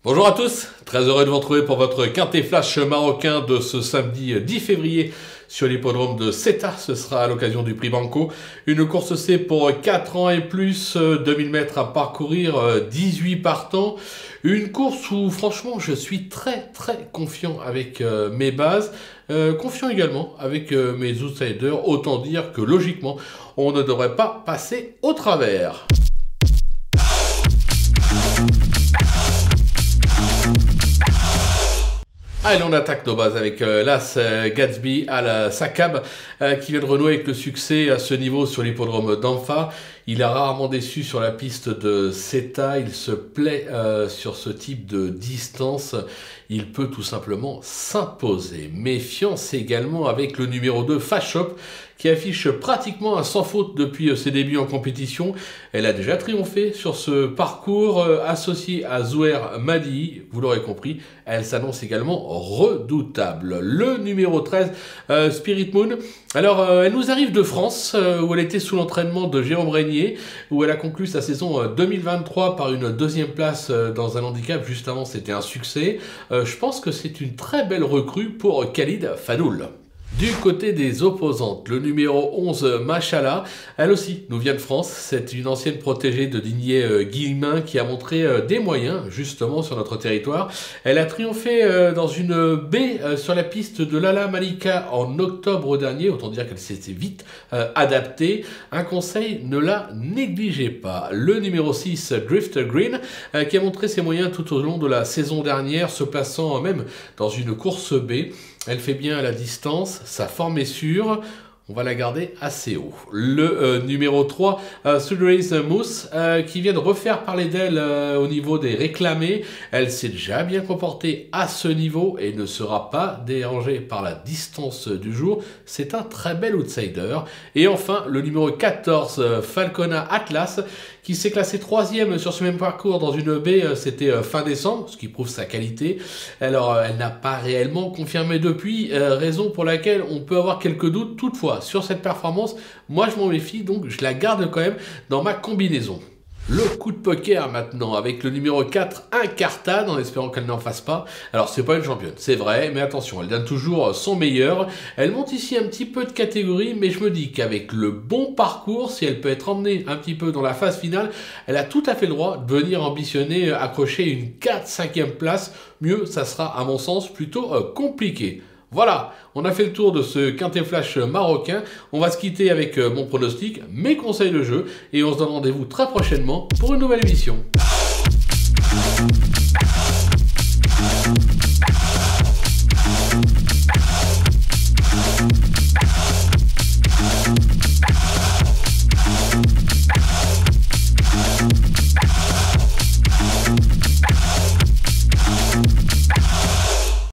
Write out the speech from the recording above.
Bonjour à tous, très heureux de vous retrouver pour votre quintet flash marocain de ce samedi 10 février sur l'hippodrome de Ceta. Ce sera à l'occasion du prix Banco. Une course C pour 4 ans et plus, 2000 mètres à parcourir, 18 partants. Une course où franchement je suis très confiant avec mes bases. Confiant également avec mes outsiders. Autant dire que logiquement on ne devrait pas passer au travers. Allez, on attaque nos bases avec l'As Gatsby à la Sakab qui vient de renouer avec le succès à ce niveau sur l'hippodrome d'Anfa. Il a rarement déçu sur la piste de Ceta, il se plaît sur ce type de distance, il peut tout simplement s'imposer. Méfiance également avec le numéro 2 Fashop qui affiche pratiquement un sans faute depuis ses débuts en compétition. Elle a déjà triomphé sur ce parcours associé à Zouer Madi, vous l'aurez compris, elle s'annonce également redoutable. Le numéro 13 Spirit Moon, alors elle nous arrive de France où elle était sous l'entraînement de Jérôme Régnier, où elle a conclu sa saison 2023 par une deuxième place dans un handicap. Juste avant c'était un succès. Je pense que c'est une très belle recrue pour Khalid Fanoul. Du côté des opposantes, le numéro 11 Machala, elle aussi nous vient de France. C'est une ancienne protégée de Digné Guillemin qui a montré des moyens justement sur notre territoire. Elle a triomphé dans une baie sur la piste de Lala Malika en octobre dernier. Autant dire qu'elle s'était vite adaptée. Un conseil, ne la négligez pas. Le numéro 6 Drift Green qui a montré ses moyens tout au long de la saison dernière, se plaçant même dans une course B. Elle fait bien à la distance, sa forme est sûre, on va la garder assez haut. Le numéro 3, Sudreys Mousse, qui vient de refaire parler d'elle au niveau des réclamés. Elle s'est déjà bien comportée à ce niveau et ne sera pas dérangée par la distance du jour. C'est un très bel outsider. Et enfin, le numéro 14, Falcona Atlas, qui s'est classé 3e sur ce même parcours dans une baie, c'était fin décembre, ce qui prouve sa qualité. Alors, elle n'a pas réellement confirmé depuis, raison pour laquelle on peut avoir quelques doutes. Toutefois, sur cette performance, moi je m'en méfie, donc je la garde quand même dans ma combinaison. Le coup de poker maintenant avec le numéro 4 Incartade en espérant qu'elle n'en fasse pas. Alors c'est pas une championne, c'est vrai, mais attention, elle donne toujours son meilleur. Elle monte ici un petit peu de catégorie, mais je me dis qu'avec le bon parcours, si elle peut être emmenée un petit peu dans la phase finale, elle a tout à fait le droit de venir ambitionner, accrocher une 4-5e place. Mieux, ça sera à mon sens plutôt compliqué. Voilà, on a fait le tour de ce quintet flash marocain. On va se quitter avec mon pronostic, mes conseils de jeu, et on se donne rendez-vous très prochainement pour une nouvelle émission.